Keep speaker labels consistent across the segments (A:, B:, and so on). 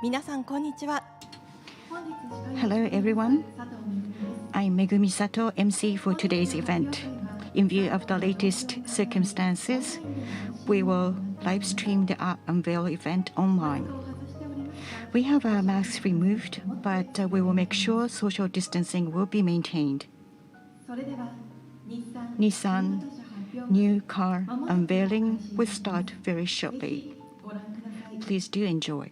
A: 皆さんこんにちは。
B: Hello everyone, I'm Megumi Sato, MC for today's event. In view of the latest circumstances, we will live stream the Unveil event online. We have our masks removed, but we will make sure social distancing will be maintained. Nissan new car unveiling will start very shortly. Please do enjoy.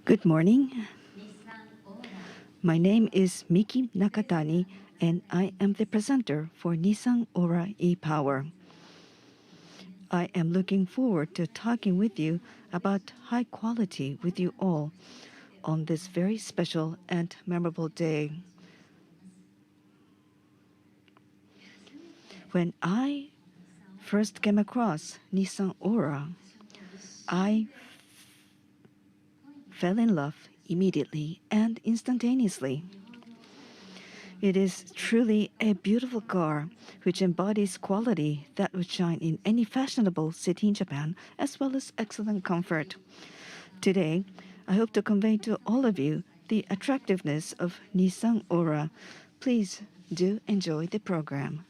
A: Good morning. My name is Miki Nakatani, and I am the presenter for Nissan Aura e-Power. I am looking forward to talking with you about high quality with you all on this very special and memorable day. When I first came across Nissan Aura, I fell in love immediately and instantaneously. It is truly a beautiful car which embodies quality that would shine in any fashionable city in Japan, as well as excellent comfort. Today, I hope to convey to all of you the attractiveness of Nissan Aura. Please do enjoy the program.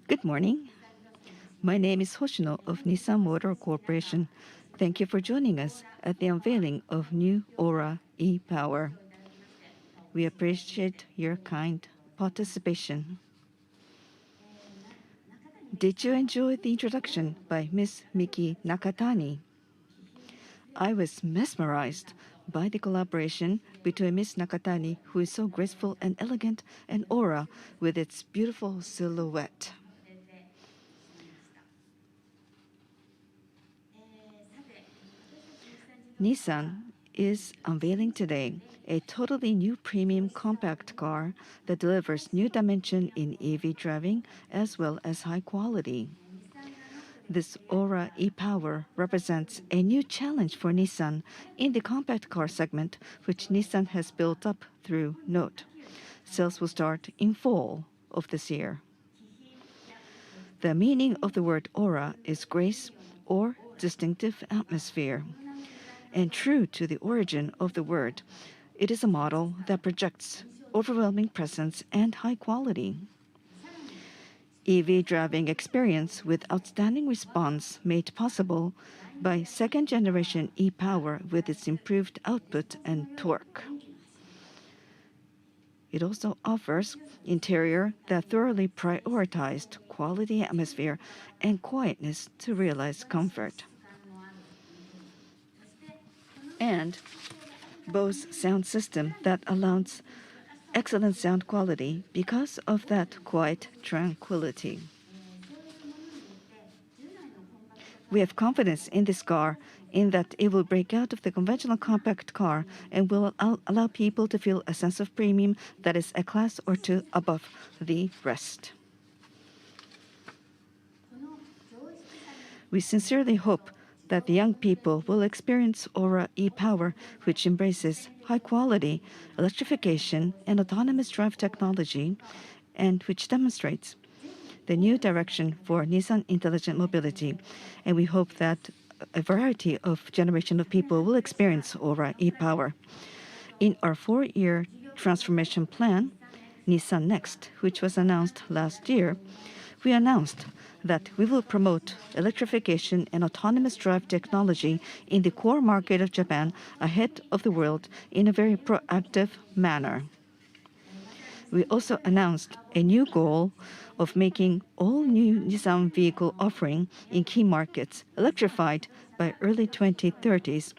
A: Good morning. My name is Hoshino of Nissan Motor Corporation. Thank you for joining us at the unveiling of new Aura e-Power. We appreciate your kind participation. Did you enjoy the introduction by Miss Miki Nakatani? I was mesmerized by the collaboration between Miss Nakatani, who is so graceful and elegant, and Aura with its beautiful silhouette. Nissan is unveiling today a totally new premium compact car that delivers new dimension in EV driving as well as high quality. This Aura e-Power represents a new challenge for Nissan in the compact car segment, which Nissan has built up through Note. Sales will start in fall of this year. The meaning of the word aura is grace or distinctive atmosphere. And true to the origin of the word, it is a model that projects overwhelming presence and high quality. EV driving experience with outstanding response made possible by second-generation e-Power with its improved output and torque. It also offers interior that thoroughly prioritized quality atmosphere and quietness to realize comfort. And Bose sound system that allows excellent sound quality because of that quiet tranquility. We have confidence in this car in that it will break out of the conventional compact car and will allow people to feel a sense of premium that is a class or two above the rest. We sincerely hope that the young people will experience Aura e-Power, which embraces high quality, electrification, and autonomous drive technology, and which demonstrates the new direction for Nissan Intelligent Mobility. And we hope that a variety of generation of people will experience Aura e-Power. In our 4-year transformation plan, Nissan NEXT, which was announced last year, we announced that we will promote electrification and autonomous drive technology in the core market of Japan ahead of the world in a very proactive manner. We also announced a new goal of making all new Nissan vehicle offering in key markets electrified by early 2030s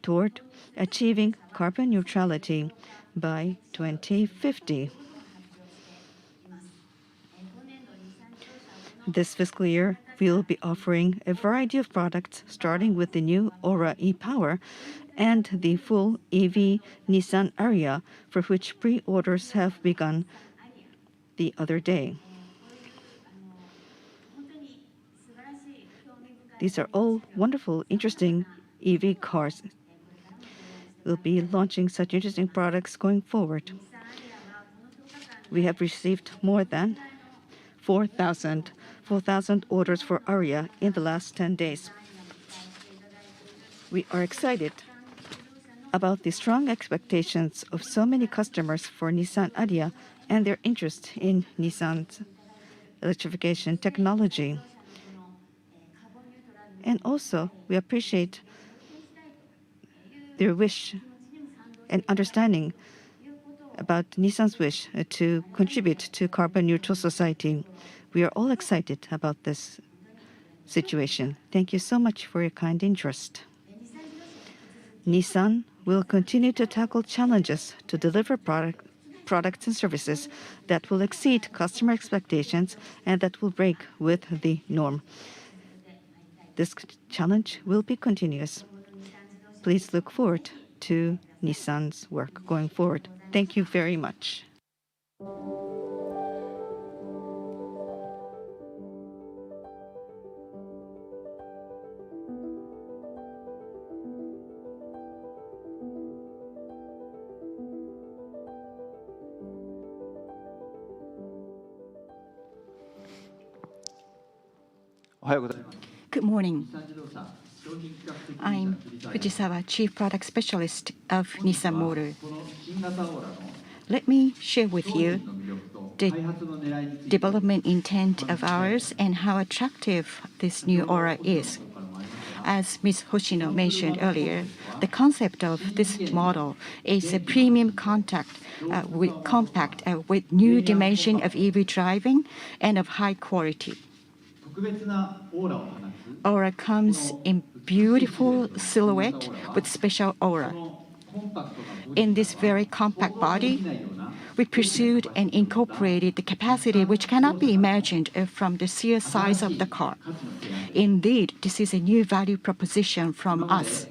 A: toward achieving carbon neutrality by 2050. This fiscal year, We will be offering a variety of products, starting with the new Aura e-Power and the full EV Nissan Ariya, for which pre-orders have begun the other day. These are all wonderful, interesting EV cars. We'll be launching such interesting products going forward. We have received more than 4,000 orders for Ariya in the last 10 days. We are excited about the strong expectations of so many customers for Nissan Ariya and their interest in Nissan's electrification technology. And also, we appreciate their wish and understanding about Nissan's wish to contribute to carbon neutral society. We are all excited about this situation. Thank you so much for your kind interest. Nissan will continue to tackle challenges to deliver products and services that will exceed customer expectations and that will break with the norm. This challenge will be continuous. Please look forward to Nissan's work going forward. Thank you very much.
B: Good morning. I'm Fujisawa, Chief Product Specialist of Nissan Motor. Let me share with you the development intent of ours and how attractive this new Aura is. As Ms. Hoshino mentioned earlier, the concept of this model is a premium compact with new dimension of EV driving and of high quality. Aura comes in beautiful silhouette with special aura. In this very compact body, we pursued and incorporated the capacity which cannot be imagined from the sheer size of the car. Indeed, this is a new value proposition from us.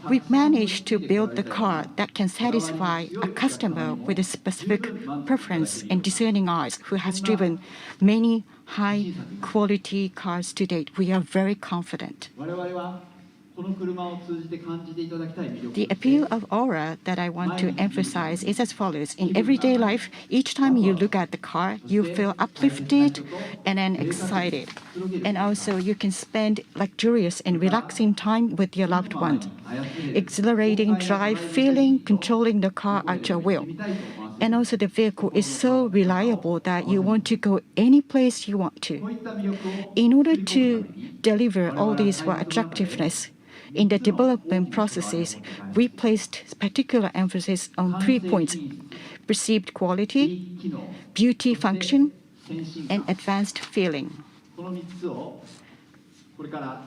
B: We've managed to build the car that can satisfy a customer with a specific preference and discerning eyes who has driven many high-quality cars to date. We are very confident. The appeal of Aura that I want to emphasize is as follows. In everyday life, each time you look at the car, you feel uplifted and then excited. And also, you can spend luxurious and relaxing time with your loved ones. Exhilarating drive feeling, controlling the car at your will. And also, the vehicle is so reliable that you want to go any place you want to. In order to deliver all these attractiveness, in the development processes, we placed particular emphasis on 3 points: perceived quality, beauty function, and advanced feeling.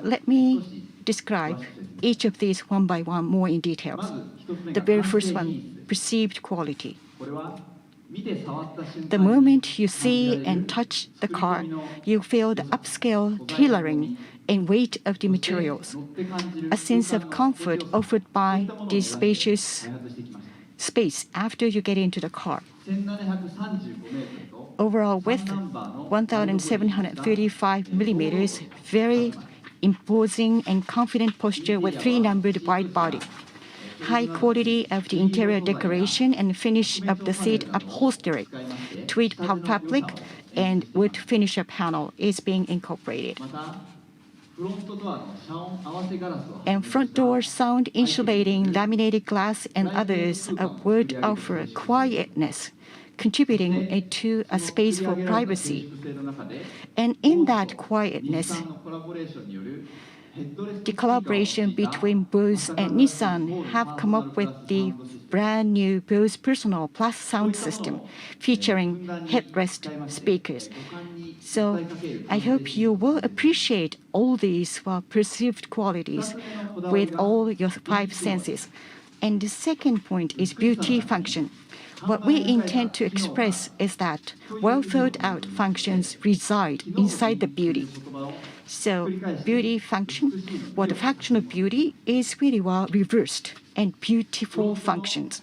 B: Let me describe each of these one by one more in details. The very first one, perceived quality. The moment you see and touch the car, you feel the upscale tailoring and weight of the materials, a sense of comfort offered by the spacious space after you get into the car. Overall width, 1,735 millimeters, very imposing and confident posture with 3-numbered wide body. High quality of the interior decoration and finish of the seat upholstery. Tweed fabric and wood finisher panel is being incorporated. And front door sound insulating laminated glass and others would offer quietness, contributing to a space for privacy. And in that quietness, the collaboration between Bose and Nissan have come up with the brand new Bose Personal Plus sound system featuring headrest speakers. So I hope you will appreciate all these perceived qualities with all your 5 senses. And the second point is beauty function. What we intend to express is that well thought out functions reside inside the beauty. So beauty function, the function of beauty is really well reversed and beautiful functions.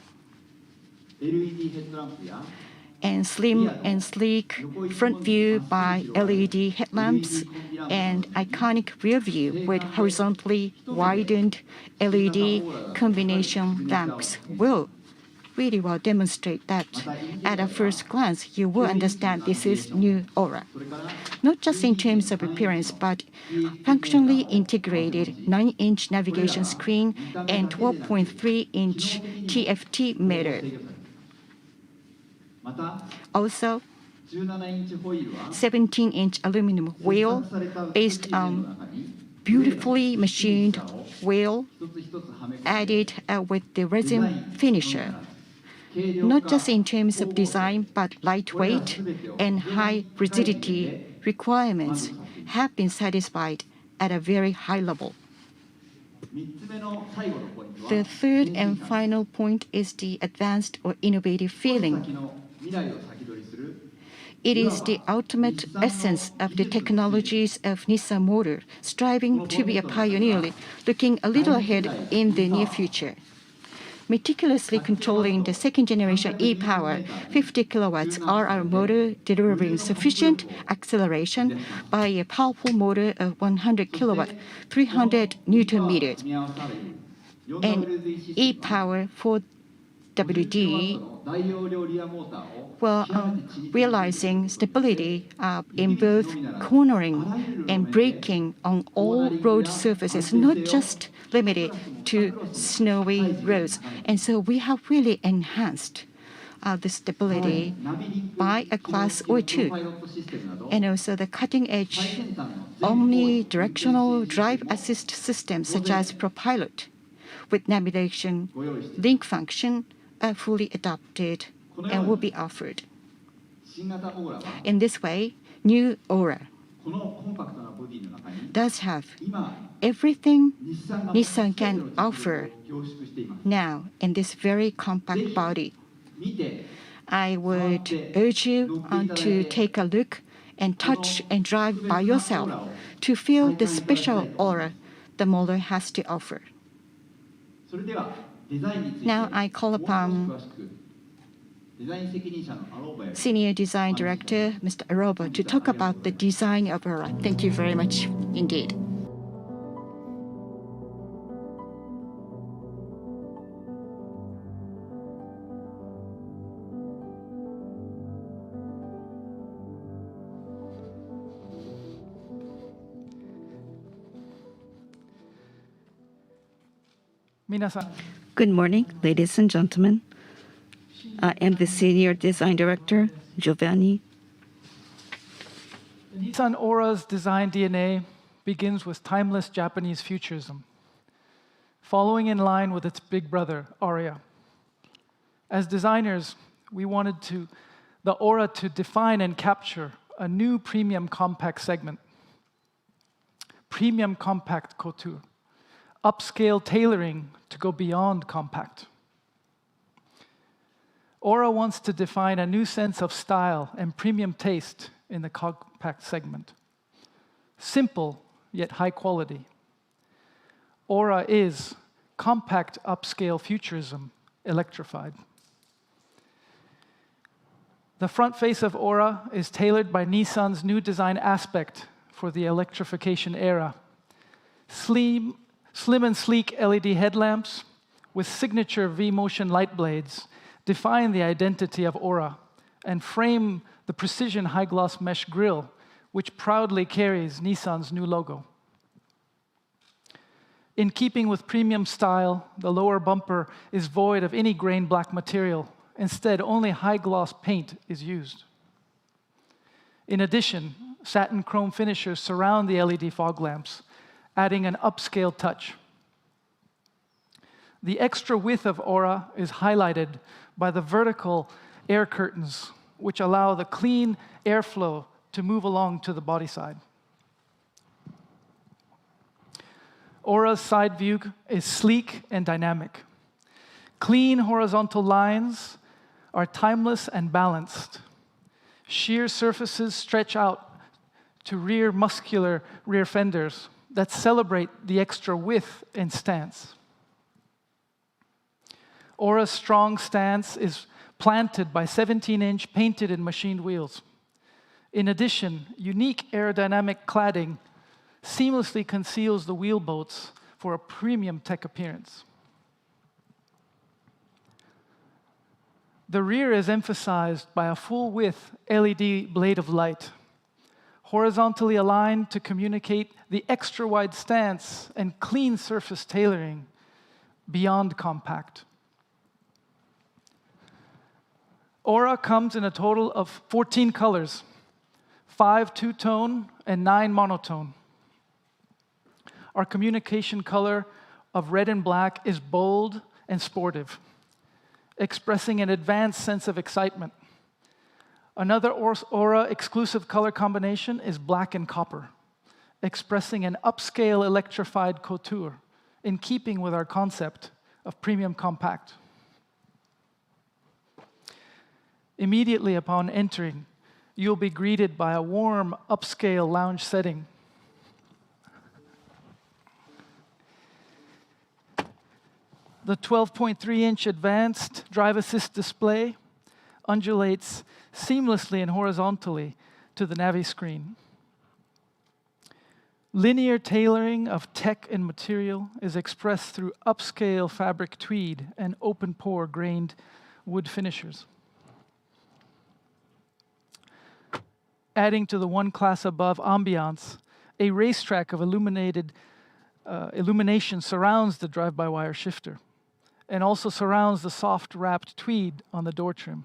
B: And slim and sleek front view by LED headlamps and iconic rear view with horizontally widened LED combination lamps will really well demonstrate that at a first glance you will understand this is new Aura. Not just in terms of appearance, but functionally integrated 9-inch navigation screen and 12.3-inch TFT mirror. Also, 17-inch aluminum wheel based on beautifully machined wheel added with the resin finisher. Not just in terms of design, but lightweight and high rigidity requirements have been satisfied at a very high level. The third and final point is the advanced or innovative feeling. It is the ultimate essence of the technologies of Nissan Motor, striving to be a pioneer, looking a little ahead in the near future. Meticulously controlling the second-generation e-power 50 kilowatts RR motor delivering sufficient acceleration by a powerful motor of 100 kilowatt, 300 Newton meters, and e-power 4WD, realizing stability in both cornering and braking on all road surfaces, not just limited to snowy roads. And so we have really enhanced the stability by a class or two. And also the cutting-edge omnidirectional drive assist systems such as ProPilot with navigation link function are fully adopted and will be offered. In this way, new Aura does have everything Nissan can offer now in this very compact body. I would urge you to take a look and touch and drive by yourself to feel the special aura the model has to offer. Now I call upon Senior Design Director, Mr. Aroba, to talk about the design of Aura. Thank you very much indeed.
A: Good morning, ladies and gentlemen. I am the Senior Design Director, Giovanni.
C: Nissan Aura's design DNA begins with timeless Japanese futurism, following in line with its big brother, Aria. As designers, we wanted the Aura to define and capture a new premium compact segment. Premium compact couture, upscale tailoring to go beyond compact. Aura wants to define a new sense of style and premium taste in the compact segment. Simple, yet high quality. Aura is compact upscale futurism, electrified. The front face of Aura is tailored by Nissan's new design aspect for the electrification era. Slim and sleek LED headlamps with signature V-motion light blades define the identity of Aura and frame the precision high-gloss mesh grille, which proudly carries Nissan's new logo. In keeping with premium style, the lower bumper is void of any grain black material. Instead, only high-gloss paint is used. In addition, satin chrome finishers surround the LED fog lamps, adding an upscale touch. The extra width of Aura is highlighted by the vertical air curtains, which allow the clean airflow to move along to the body side. Aura's side view is sleek and dynamic. Clean horizontal lines are timeless and balanced. Sheer surfaces stretch out to rear muscular rear fenders that celebrate the extra width in stance. Aura's strong stance is planted by 17-inch painted and machined wheels. In addition, unique aerodynamic cladding seamlessly conceals the wheel bolts for a premium tech appearance. The rear is emphasized by a full-width LED blade of light, horizontally aligned to communicate the extra-wide stance and clean surface tailoring beyond compact. Aura comes in a total of 14 colors, 5 two-tone and 9 monotone. Our communication color of red and black is bold and sportive, expressing an advanced sense of excitement. Another Aura exclusive color combination is black and copper, expressing an upscale electrified couture in keeping with our concept of premium compact. Immediately upon entering, you'll be greeted by a warm, upscale lounge setting. The 12.3-inch advanced drive assist display undulates seamlessly and horizontally to the Navi screen. Linear tailoring of tech and material is expressed through upscale fabric tweed and open-pore grained wood finishers. Adding to the one class above ambiance, a racetrack of illumination surrounds the drive-by-wire shifter and also surrounds the soft wrapped tweed on the door trim.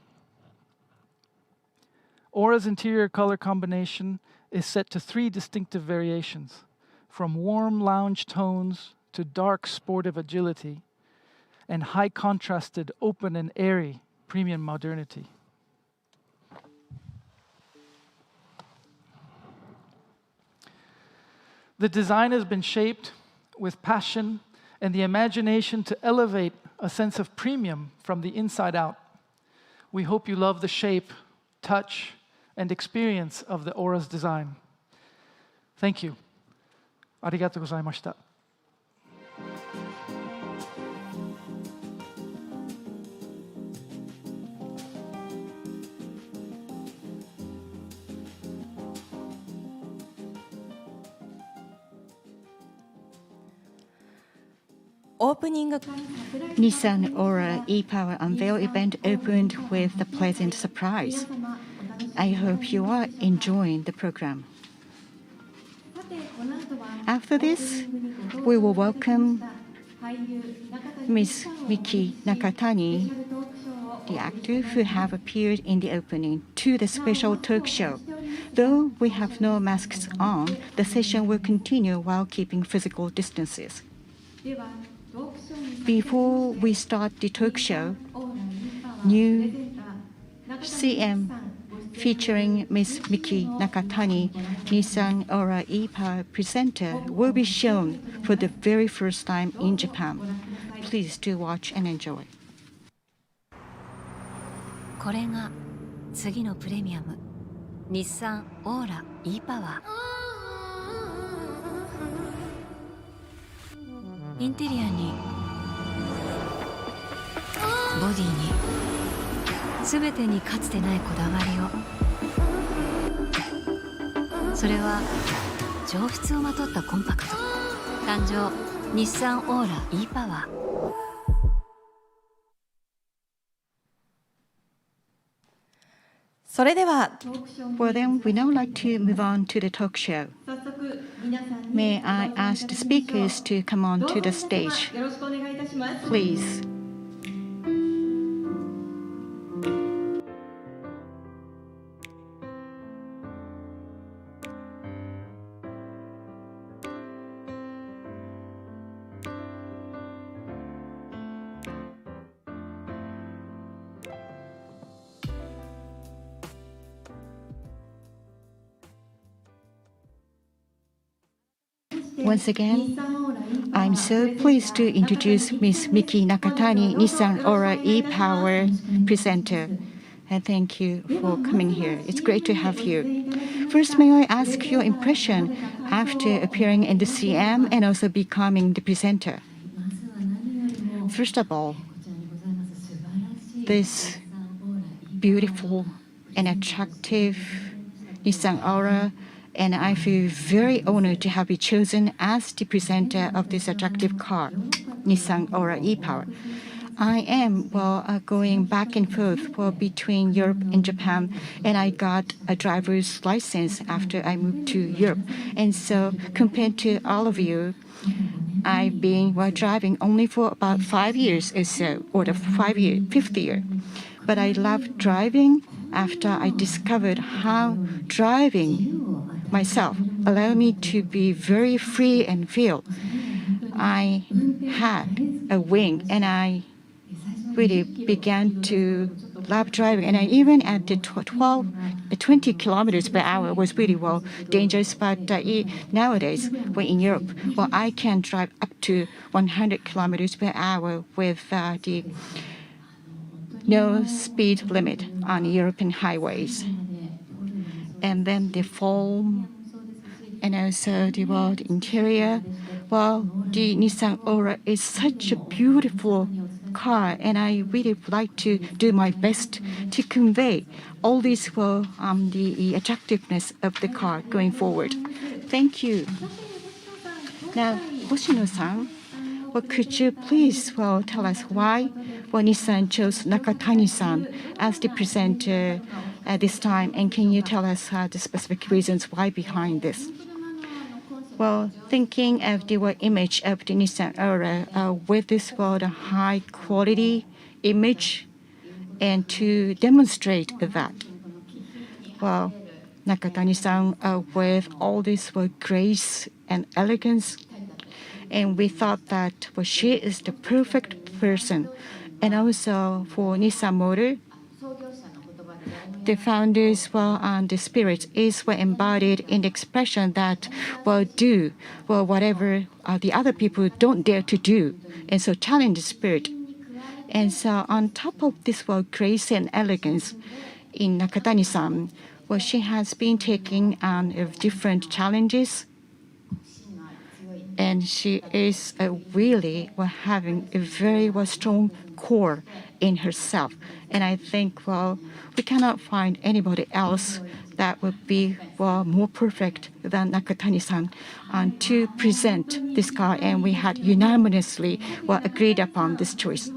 C: Aura's interior color combination is set to 3 distinctive variations, from warm lounge tones to dark sportive agility and high contrasted open and airy premium modernity. The design has been shaped with passion and the imagination to elevate a sense of premium from the inside out. We hope you love the shape, touch, and experience of the Aura's design. Thank you. ありがとうございました。
B: Nissan Aura e-Power Unveil event opened with a pleasant surprise. I hope you are enjoying the program. After this, we will welcome Ms. Miki Nakatani, the actor who have appeared in the opening, to the special talk show. Though we have no masks on, the session will continue while keeping physical distances. Before we start the talk show, new CM featuring Ms. Miki Nakatani, Nissan Aura e-Power presenter, will be shown for the very first time in Japan. Please do watch and enjoy.
D: これが次のプレミアム、日産オーラ e-Power。インテリアにボディに全てにかつてないこだわりを。それは上質をまとったコンパクト。誕生日産オーラ e-Power。
E: それでは
B: Well then, we now like to move on to the talk show. May I ask the speakers to come on to the stage, please. Once again, I'm so pleased to introduce Ms. Miki Nakatani, Nissan Aura e-Power presenter. And thank you for coming here. It's great to have you. First, may I ask your impression after appearing in the CM and also becoming the presenter? First of all, this beautiful and attractive Nissan Aura, and I feel very honored to have been chosen as the presenter of this attractive car, Nissan Aura e-Power. I am going back and forth between Europe and Japan, and I got a driver's license after I moved to Europe. And so, compared to all of you, I've been driving only for about 5 years or so, or the fifth year. But I love driving after I discovered how driving myself allowed me to be very free and feel. I had a wing, and I really began to love driving. And I even at the 20 kilometers per hour was really dangerous. But nowadays, when in Europe, I can drive up to 100 kilometers per hour with the no speed limit on European highways. And then the foam and also the interior. The Nissan Aura is such a beautiful car, and I really would like to do my best to convey all this the attractiveness of the car going forward. Thank you. Now, Hoshino-san, could you please tell us why Nissan chose Nakatani-san as the presenter at this time, and can you tell us the specific reasons why behind this? Thinking of the image of the Nissan Aura with this the high quality image, and to demonstrate that, Nakatani-san with all this grace and elegance, and we thought that she is the perfect person. And also for Nissan Motor, the founders and the spirit is embodied in the expression that do whatever the other people don't dare to do, and so challenge the spirit. And so on top of this grace and elegance in Nakatani-san, she has been taking on different challenges, and she is really having a very strong core in herself. And I think we cannot find anybody else that would be more perfect than Nakatani-san to present this car, and we had unanimously agreed upon this choice.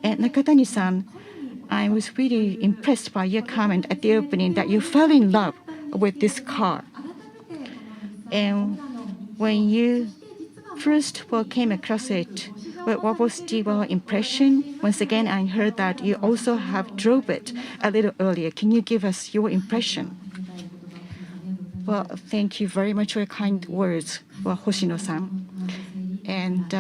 B: And Nakatani-san, I was really impressed by your comment at the opening that you fell in love with this car. And when you first came across it, what was the impression? Once again, I heard that you also have drove it a little earlier. Can you give us your impression? Thank you very much for your kind words, Hoshino-san. And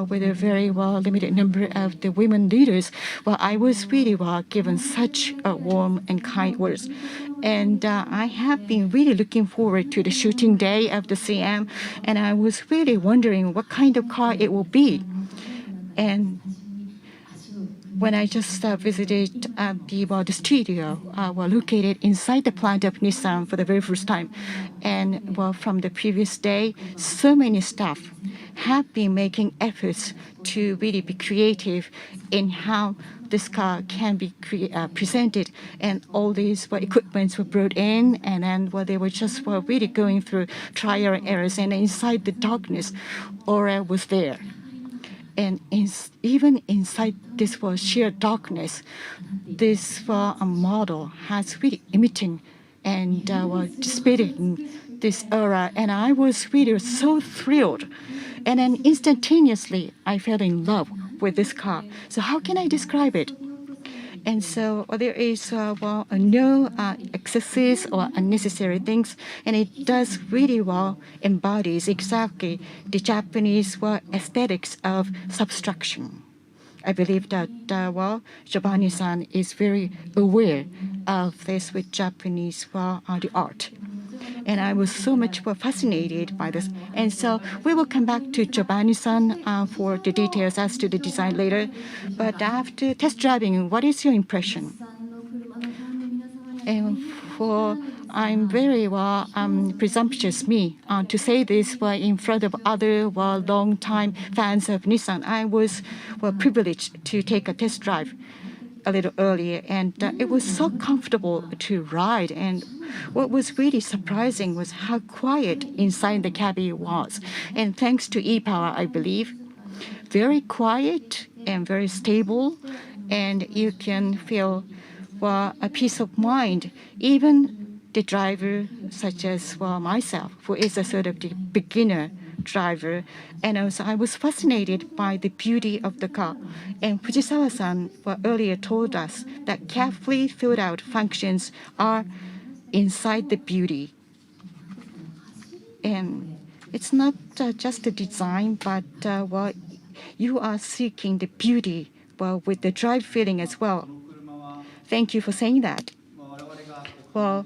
B: with a very limited number of the women leaders, I was really given such warm and kind words. And I have been really looking forward to the shooting day of the CM, and I was really wondering what kind of car it will be. And when I just visited the studio located inside the plant of Nissan for the very first time, and from the previous day, so many staff have been making efforts to really be creative in how this car can be presented, and all these equipments were brought in, and then they were just really going through trial and errors, and inside the darkness, Aura was there. And even inside this sheer darkness, this model has really emitting and displaying this aura, and I was really so thrilled. And then instantaneously, I fell in love with this car. So how can I describe it? And so there is no excesses or unnecessary things, and it does really embodies exactly the Japanese aesthetics of subtraction. I believe that Giovanni-san is very aware of this with Japanese the art. And I was so much more fascinated by this. And so we will come back to Giovanni-san for the details as to the design later. But after test driving, what is your impression? And I'm very presumptuous me to say this in front of other long-time fans of Nissan. I was privileged to take a test drive a little earlier, and it was so comfortable to ride. And what was really surprising was how quiet inside the cabin was. And thanks to e-Power, I believe, very quiet and very stable, and you can feel a peace of mind. Even the driver, such as myself, who is a sort of the beginner driver, and also I was fascinated by the beauty of the car. And Fujisawa-san earlier told us that carefully thought out functions are inside the beauty. And it's not just the design, but you are seeking the beauty with the drive feeling as well. Thank you for saying that. Well,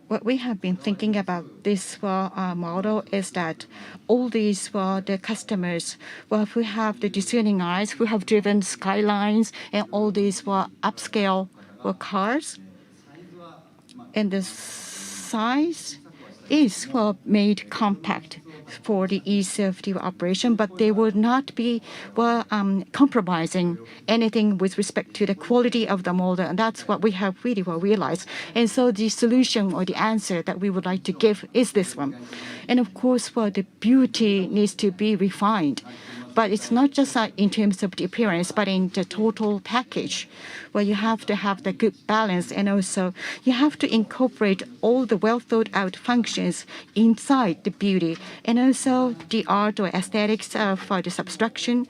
B: what we have been thinking about this model is that all these the customers who have the discerning eyes, who have driven Skylines and all these upscale cars, and the size is made compact for the ease of the operation, but they will not be compromising anything with respect to the quality of the model, and that's what we have really realized. And so the solution or the answer that we would like to give is this one. And of course, the beauty needs to be refined. But it's not just in terms of the appearance, but in the total package, where you have to have the good balance, and also you have to incorporate all the well thought out functions inside the beauty, and also the art or aesthetics for the subtraction.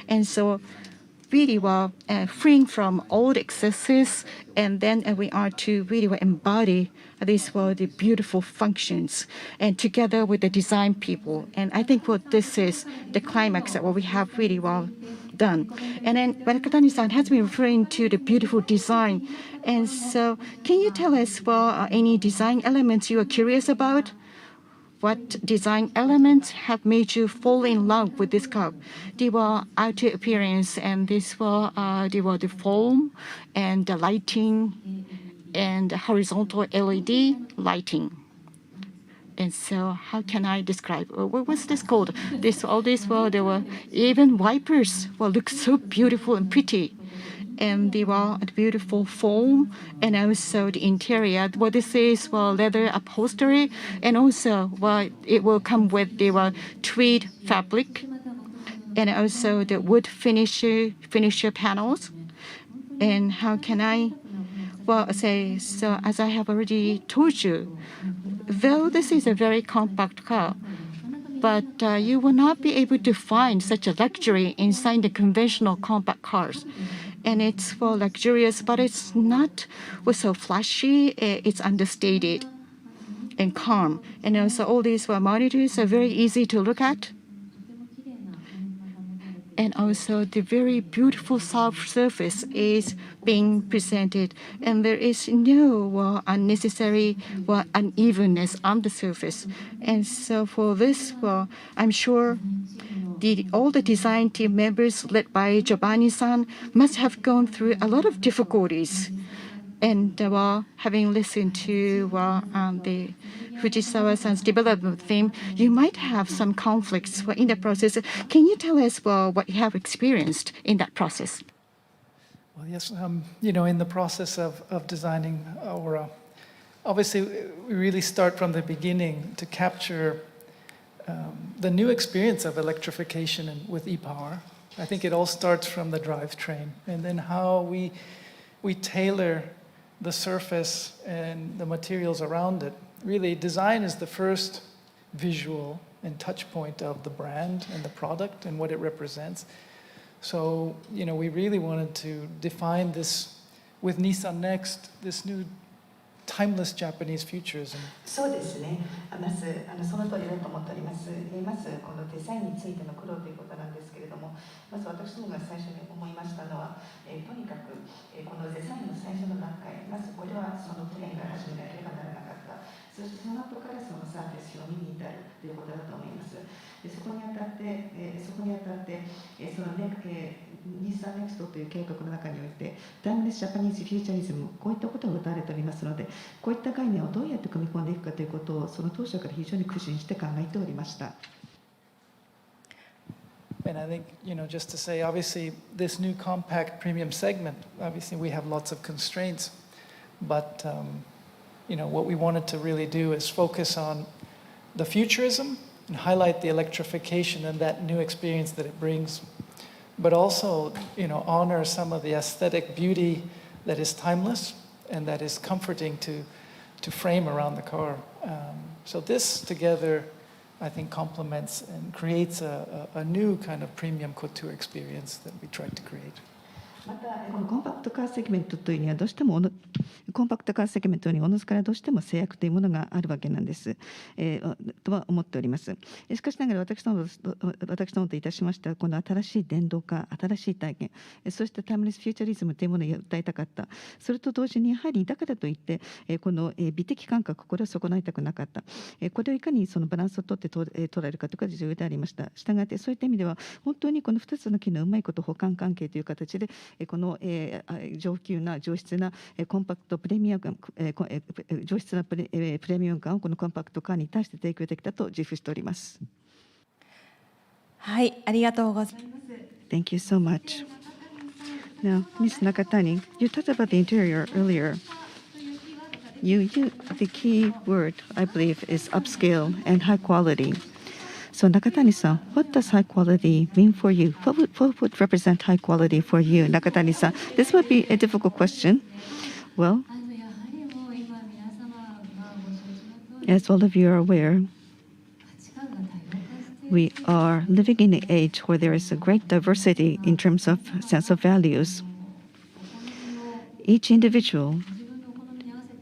B: And so really freeing from all the excesses, and then we are to really embody these the beautiful functions, and together with the design people. And I think this is the climax that what we have really well done. And then Nakatani-san has been referring to the beautiful design. And so can you tell us any design elements you are curious about? What design elements have made you fall in love with this car? The outer appearance, and this the foam and the lighting and the horizontal LED lighting. And so how can I describe? What was this called? All this there were even wipers look so beautiful and pretty. And the beautiful foam, and also the interior. This is leather upholstery, and also it will come with the tweed fabric, and also the wood finisher panels. And how can I say? So as I have already told you, though this is a very compact car, but you will not be able to find such a luxury inside the conventional compact cars. And it's luxurious, but it's not so flashy. It's understated and calm. And also all these monitors are very easy to look at. And also the very beautiful soft surface is being presented, and there is no unnecessary unevenness on the surface. And so for this, I'm sure all the design team members led by Giovanni-san must have gone through a lot of difficulties. And having listened to the Fujisawa-san's development theme, you might have some conflicts in the process. Can you tell us what you have experienced in that process?
C: Well, yes, in the process of designing Aura, obviously we really start from the beginning to capture the new experience of electrification and with e-Power. I think it all starts from the drivetrain, and then how we tailor the surface and the materials around it. Really, design is the first visual and touch point of the brand and the product and what it represents. So, we really wanted to define this with Nissan NEXT, this new timeless Japanese futurism.
A: そうですね。まずその通りだと思っております。まずこのデザインについての苦労ということなんですけれども、まず私どもが最初に思いましたのは、とにかくこのデザインの最初の段階、まずこれはそのプレーンから始めなければならなかった。そしてその後からそのサーフェスを見に行ったということだと思います。でそこにあたって、そのね、日産ネクストという計画の中において、タイムレスジャパニーズフューチャリズム、こういったことが謳われておりますので、こういった概念をどうやって組み込んでいくかということを、その当初から非常に苦心して考えておりました。
C: And I think, just to say, obviously, this new compact premium segment, obviously, we have lots of constraints. But, what we wanted to really do is focus on the futurism and highlight the electrification and that new experience that it brings. But also, honor some of the aesthetic beauty that is timeless and that is comforting to frame around the car. So this together, I think, complements and creates a new kind of premium couture experience that we tried to create.
A: またこのコンパクトカーセグメントというにはどうしてもコンパクトカーセグメントにおのずからどうしても制約というものがあるわけなんです、とは思っております。しかしながら私どもといたしましてはこの新しい電動化、新しい体験、そしてタイムレスフューチャリズムというものを訴えたかった。それと同時にやはりだからといってこの美的感覚、これを損ないたくなかった。これをいかにそのバランスをとって捉えるかということが重要でありました。したがってそういった意味では本当にこの2つの機能をうまいこと補完関係という形でこの上級な上質なコンパクトプレミアム上質なプレミアム感をこのコンパクトカーに対して提供できたと自負しております。
E: はい、ありがとうございます。
A: Thank you so much. Now, Ms. Nakatani, you talked about the interior earlier. The key word, I believe, is upscale and high quality. So Nakatani-san, what does high quality mean for you? What would represent high quality for you, Nakatani-san? This would be a difficult question. Well, as all of you are aware, we are living in an age where there is a great diversity in terms of sense of values. Each individual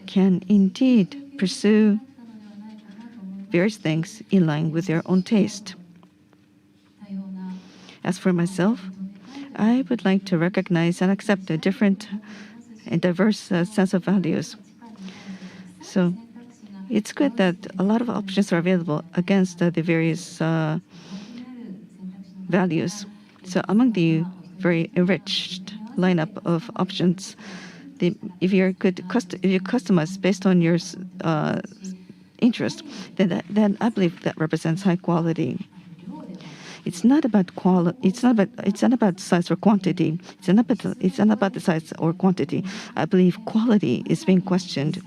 A: can indeed pursue various things in line with their own taste. As for myself, I would like to recognize and accept a different and diverse sense of values. So it's good that a lot of options are available against the various values. So among the very enriched lineup of options, if you customize based on your interest, then I believe that represents high quality. It's not about quality. It's not about size or quantity. It's not about the size or quantity. I believe quality is being questioned.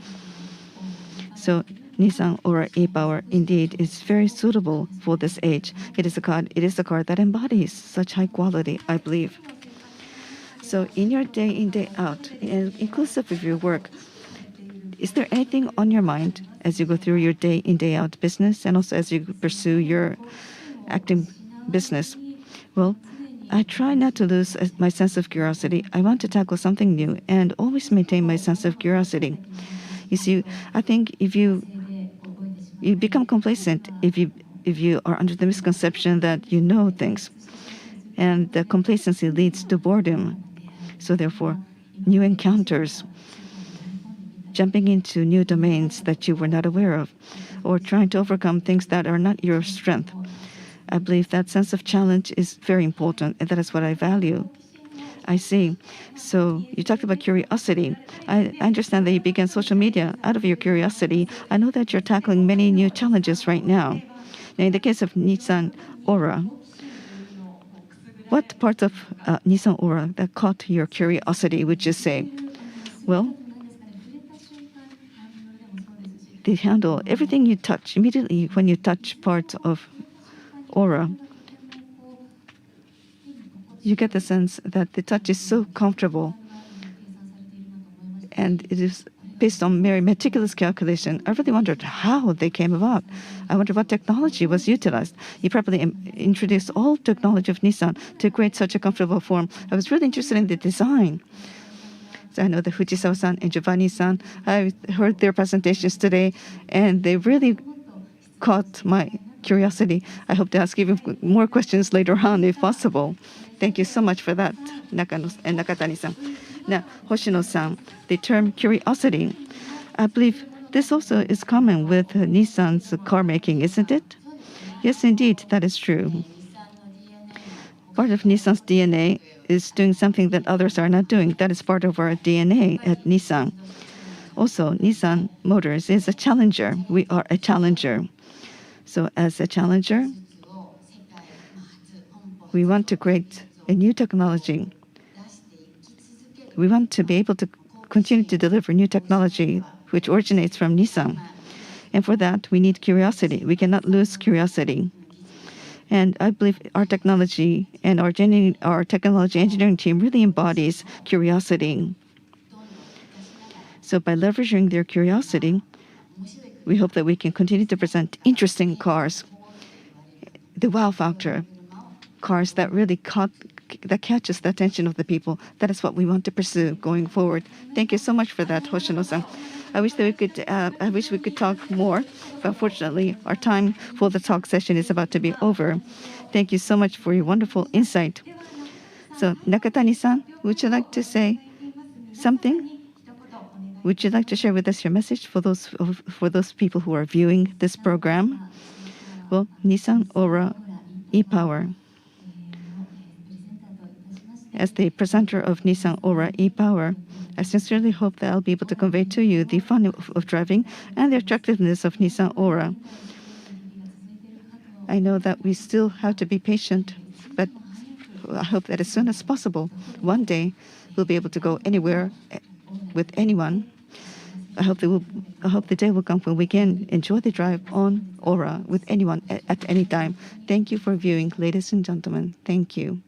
A: So Nissan Aura e-Power indeed is very suitable for this age. It is a car that embodies such high quality, I believe. So in your day in, day out, and inclusive of your work, is there anything on your mind as you go through your day in, day out business and also as you pursue your acting business? Well, I try not to lose my sense of curiosity. I want to tackle something new and always maintain my sense of curiosity. You see, I think if you become complacent if you are under the misconception that you know things, and the complacency leads to boredom. So therefore, new encounters, jumping into new domains that you were not aware of, or trying to overcome things that are not your strength. I believe that sense of challenge is very important, and that is what I value. I see. So you talked about curiosity. I understand that you began social media out of your curiosity. I know that you're tackling many new challenges right now. Now, in the case of Nissan Aura, what parts of Nissan Aura that caught your curiosity would you say? Well, they handle everything you touch. Immediately when you touch parts of Aura, you get the sense that the touch is so comfortable, and it is based on very meticulous calculation. I really wondered how they came about. I wonder what technology was utilized. You probably introduced all technology of Nissan to create such a comfortable form. I was really interested in the design. So I know that Fujisawa-san and Giovanni-san, I heard their presentations today, and they really caught my curiosity. I hope to ask even more questions later on if possible. Thank you so much for that, Nakano and Nakatani-san. Now, Hoshino-san, the term curiosity, I believe This also is common with Nissan's car making, isn't it? Yes, indeed, that is true. Part of Nissan's DNA is doing something that others are not doing. That is part of our DNA at Nissan. Also, Nissan Motors is a challenger. We are a challenger. So as a challenger, we want to create a new technology. We want to be able to continue to deliver new technology which originates from Nissan. And for that, we need curiosity. We cannot lose curiosity. And I believe our technology and our technology engineering team really embodies curiosity. So by leveraging their curiosity, we hope that we can continue to present interesting cars. The wow factor, cars that really that catches the attention of the people. That is what we want to pursue going forward. Thank you so much for that, Hoshino-san. I wish we could talk more, but unfortunately, our time for the talk session is about to be over. Thank you so much for your wonderful insight. So, Nakatani-san, would you like to say something? Would you like to share with us your message for those people who are viewing this program? Well, Nissan Aura e-Power. As the presenter of Nissan Aura e-Power, I sincerely hope that I'll be able to convey to you the fun of driving and the attractiveness of Nissan Aura. I know that we still have to be patient, but I hope that as soon as possible, one day we'll be able to go anywhere with anyone. I hope the day will come when we can enjoy the drive on Aura with anyone at any time. Thank you for viewing, ladies and gentlemen. Thank you.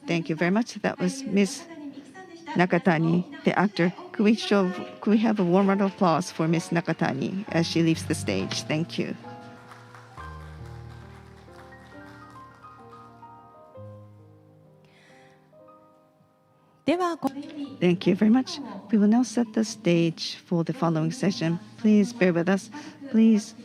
A: Thank you very much. That was Ms. Nakatani, the actor. Could we have a warm round of applause for Ms. Nakatani as she leaves the stage? Thank you. Thank you very much. We will now set the stage for the following session. Please bear with us. Please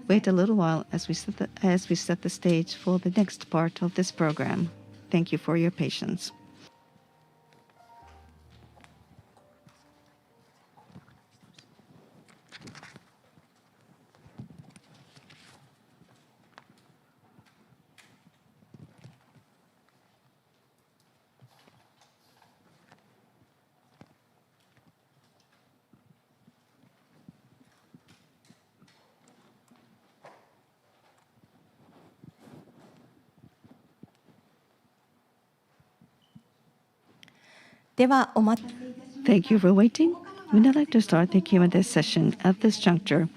A: wait a little while as we set the stage for the next part of this program. Thank you for your patience. Thank you for waiting. We'd now like to start the Q&A session at this juncture.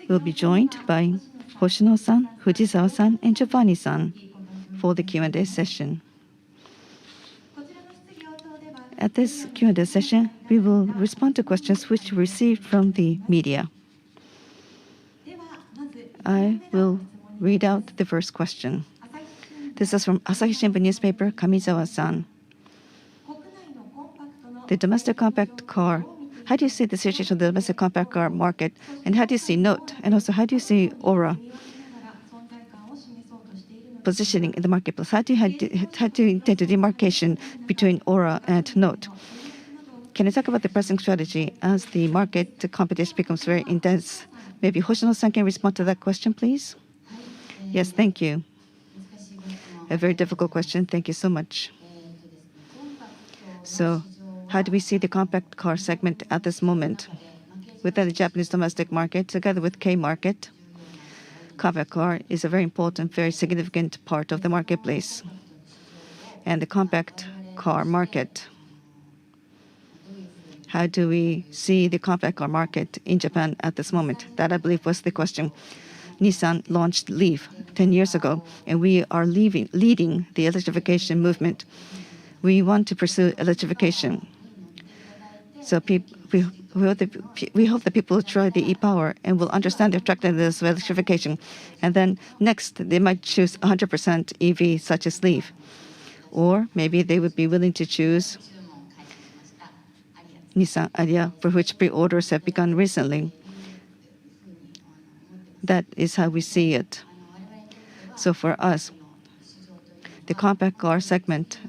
A: We'll be joined by Hoshino-san, Fujisawa-san, and Giovanni-san for the Q&A session. At this Q&A session, we will respond to questions which we received from the media. I will read out the first question. This is from Asahi Shimbun newspaper, Kamizawa-san. The domestic compact car. How do you see the situation of the domestic compact car market? And how do you see Note? And also, how do you see Aura positioning in the marketplace? How do you intend the demarcation between Aura and Note? Can you talk about the pricing strategy as the market competition becomes very intense? Maybe Hoshino-san can respond to that question, please. Yes, thank you. A very difficult question. Thank you so much. So, how do we see the compact car segment at this moment? Within the Japanese domestic market, together with K-market, compact car is a very important, very significant part of the marketplace. And the compact car market, how do we see the compact car market in Japan at this moment? That, I believe, was the question. Nissan launched Leaf 10 years ago, and we are leading the electrification movement. We want to pursue electrification. So we hope that people will try the e-Power and will understand the attractiveness of electrification. And then next, they might choose 100% EV, such as Leaf. Or maybe they would be willing to choose Nissan Ariya, for which pre-orders have begun recently. That is how we see it. So for us, the compact car segment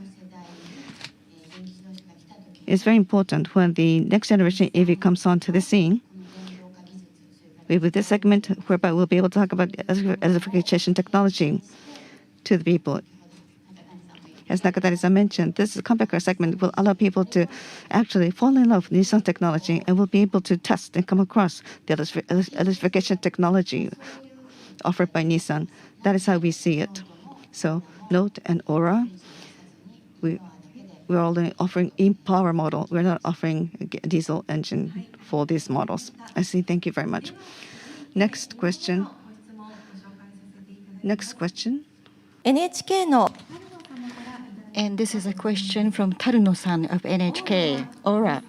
A: is very important when the next generation EV comes onto the scene. With this segment, whereby we'll be able to talk about electrification technology to the people. As Nakatani-san mentioned, this compact car segment will allow people to actually fall in love with Nissan technology and will be able to test and come across the electrification technology offered by Nissan. That is how we see it. So Note and Aura, we're only offering e-power model. We're not offering a diesel engine for these models. I see. Thank you very much. Next question. Next question.
E: NHK の
B: And this is a question from Taruno-san of NHK. Aura.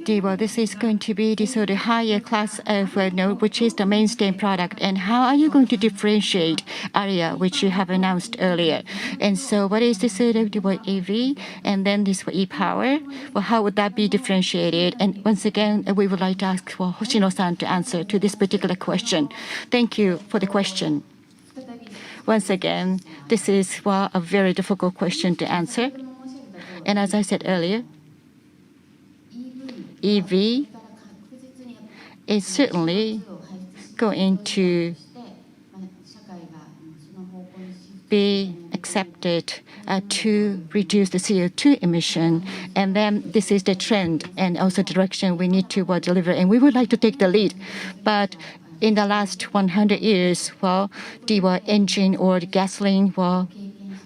B: Well, this is going to be the sort of higher class of Note, which is the mainstay product. And how are you going to differentiate Aria, which you have announced earlier? And so what is the sort of the EV and then this for e-power? Well, how would that be differentiated? And once again, we would like to ask for Hoshino-san to answer to this particular question. Thank you for the question. Once again, this is a very difficult question to answer. And as I said earlier, EV is certainly going to be accepted to reduce the CO2 emission. And then this is the trend and also direction we need to deliver. And we would like to take the lead. But in the last 100 years, the engine or the gasoline,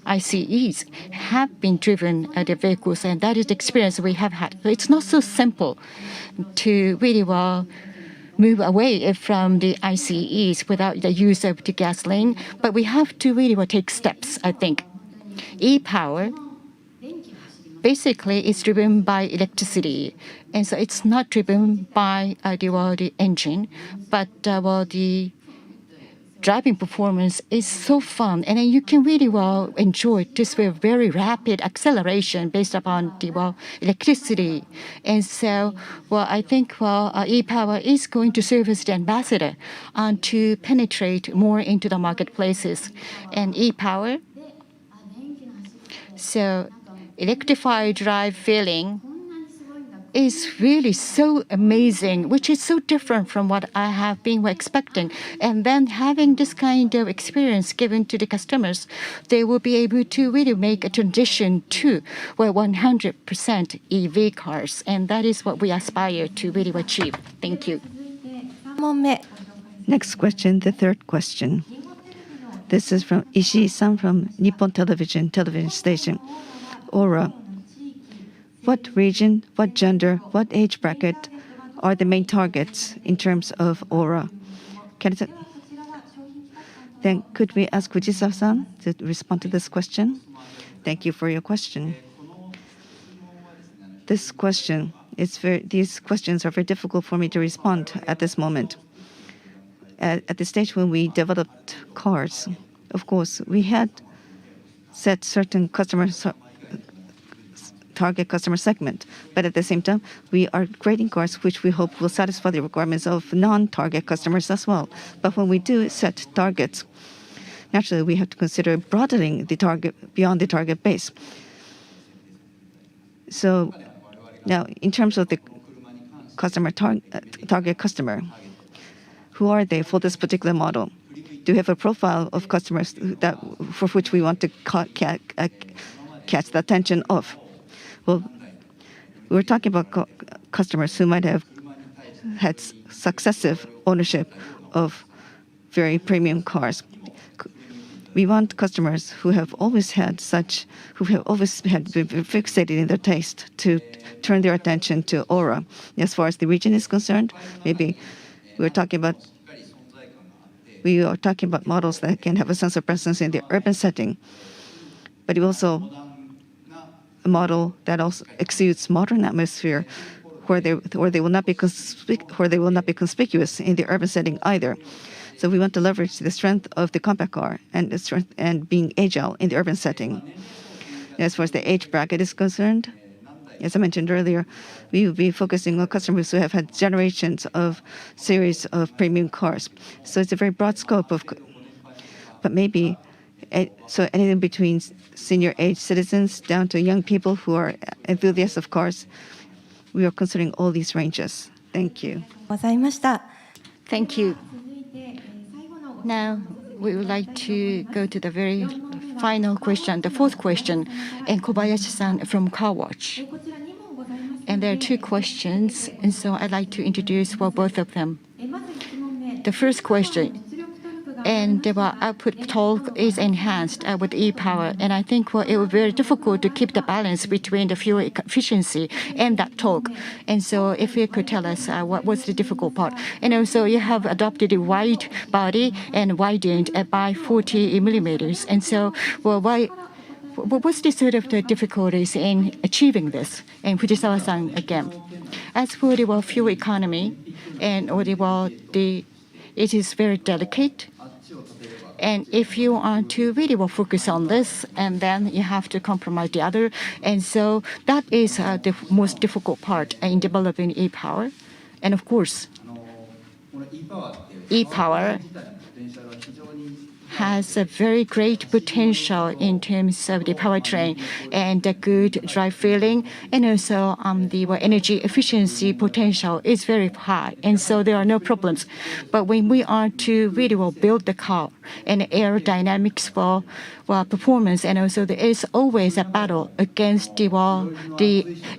B: ICEs have been driven the vehicles, and that is the experience we have had. So it's not so simple to really move away from the ICEs without the use of the gasoline, but we have to really take steps, I think. E-power basically is driven by electricity, and so it's not driven by the engine, but the driving performance is so fun, and then you can really enjoy this very rapid acceleration based upon the electricity. And so I think e-power is going to serve as the ambassador to penetrate more into the marketplaces. And e-power, so electrified drive feeling is really so amazing, which is so different from what I have been expecting. And then having this kind of experience given to the customers, they will be able to really make a transition to 100% EV cars. And that is what we aspire to really achieve. Thank you.
E: 3問目
A: Next question, the third question. This is from Ishii-san from Nippon television station. Aura. What region, what gender, what age bracket are the main targets in terms of Aura? Then could we ask Fujisawa-san to respond to this question? Thank you for your question. These questions are very difficult for me to respond at this moment. At the stage when we developed cars, of course, we had set certain target customer segment, but at the same time, we are creating cars which we hope will satisfy the requirements of non-target customers as well. But when we do set targets, naturally, we have to consider broadening the target beyond the target base. So now, in terms of the target customer, who are they for this particular model? Do we have a profile of customers for which we want to catch the attention of? Well, we're talking about customers who might have had successive ownership of very premium cars. We want customers who have always been fixated in their taste to turn their attention to Aura. As far as the region is concerned, maybe we are talking about models that can have a sense of presence in the urban setting, but also a model that also exudes modern atmosphere, where they will not be conspicuous in the urban setting either. So we want to leverage the strength of the compact car and being agile in the urban setting. As far as the age bracket is concerned, as I mentioned earlier, we will be focusing on customers who have had generations of series of premium cars. So it's a very broad scope but maybe So anything between senior age citizens down to young people who are enthusiasts of cars. We are considering all these ranges. Thank you.
E: ございました。
B: Thank you. Now, we would like to go to the very final question, the fourth question, and Kobayashi-san from Car Watch. And there are two questions, and so I'd like to introduce both of them. The first question, and the output torque is enhanced with e-power, and I think it will be very difficult to keep the balance between the fuel efficiency and that torque. And so if you could tell us what was the difficult part. And also you have adopted a wide body and widened by 40 millimeters. And so what was the sort of the difficulties in achieving this? And Fujisawa-san again. As for the fuel economy, and it is very delicate. And if you are to really focus on this, and then you have to compromise the other. And so that is the most difficult part in developing e-power. And of course, e-power has a very great potential in terms of the powertrain and the good drive feeling, and also the energy efficiency potential is very high, and so there are no problems. But when we are to really build the car and aerodynamics for performance, and also there is always a battle against the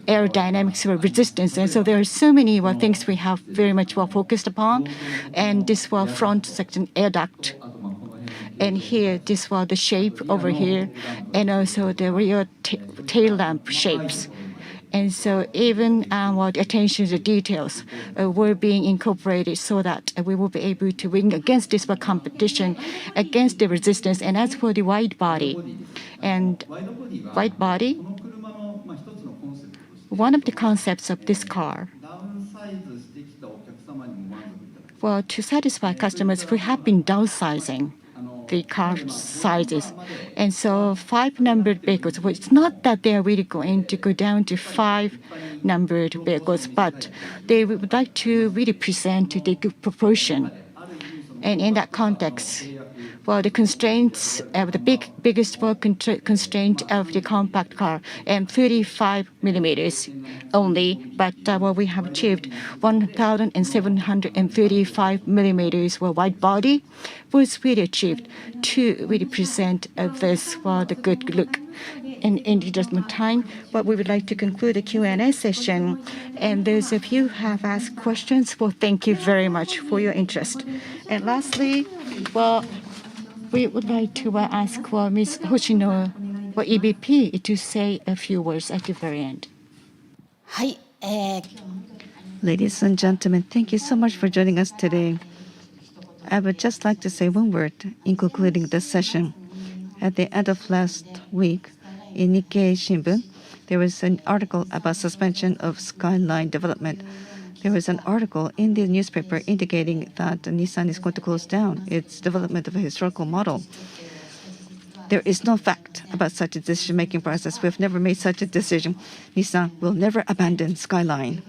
B: aerodynamics resistance, and so there are so many things we have very much focused upon, and this front section air duct. And here, this was the shape over here, and also the rear tail lamp shapes. And so even the attention to details were being incorporated so that we will be able to win against this competition, against the resistance. And as for the wide body, one of the concepts of this car, to satisfy customers, we have been downsizing the car sizes. And so 5 numbered vehicles, well, it's not that they are really going to go down to 5 numbered vehicles, but they would like to really present the good proportion. And in that context, the constraints of the biggest constraint of the compact car, and 35 millimeters only, but we have achieved 1,735 millimeters wide body was really achieved to really present this the good look. And in the adjustment time, but we would like to conclude the Q&A session. And those of you who have asked questions, thank you very much for your interest. And lastly, we would like to ask Ms. Hoshino, EVP, to say a few words at the very end.
A: Ladies and gentlemen, thank you so much for joining us today. I would just like to say one word in concluding this session. At the end of last week, in Nikkei Shimbun, there was an article about suspension of skyline development. There was an article in the newspaper indicating that Nissan is going to close down its development of a historical model. There is no fact about such a decision-making process. We have never made such a decision. Nissan will never abandon Skyline.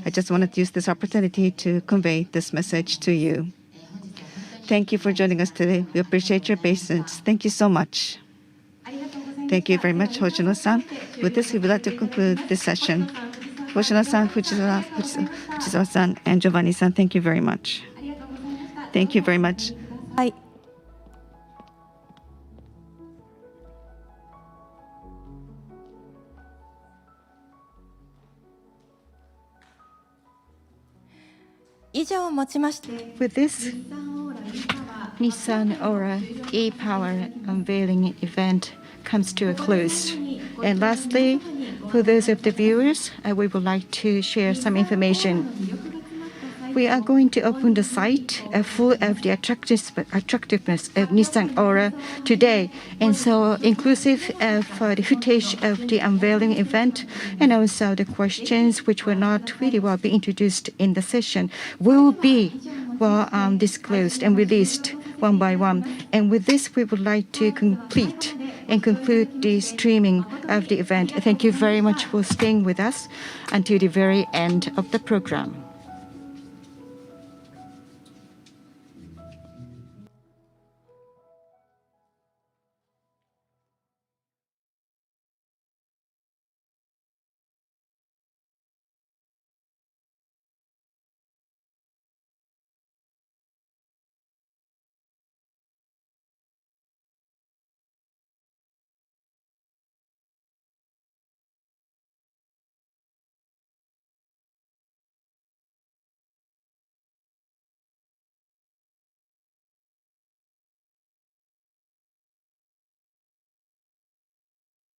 A: I just wanted to use this opportunity to convey this message to you. Thank you for joining us today. We appreciate your patience. Thank you so much. Thank you very much, Hoshino-san. With this, we would like to conclude this session. Hoshino-san, Fujisawa-san, and Giovanni-san, thank you very much. Thank you very much.
E: はい。以上をもちまして、
B: With this, Nissan Aura e-Power unveiling event comes to a close. And lastly, for those of the viewers, we would like to share some information. We are going to open the site full of the attractiveness of Nissan Aura today, and so inclusive of the footage of the unveiling event, and also the questions which were not really be introduced in the session will be disclosed and released one by one. And with this, we would like to complete and conclude the streaming of the event. Thank you very much for staying with us until the very end of the program.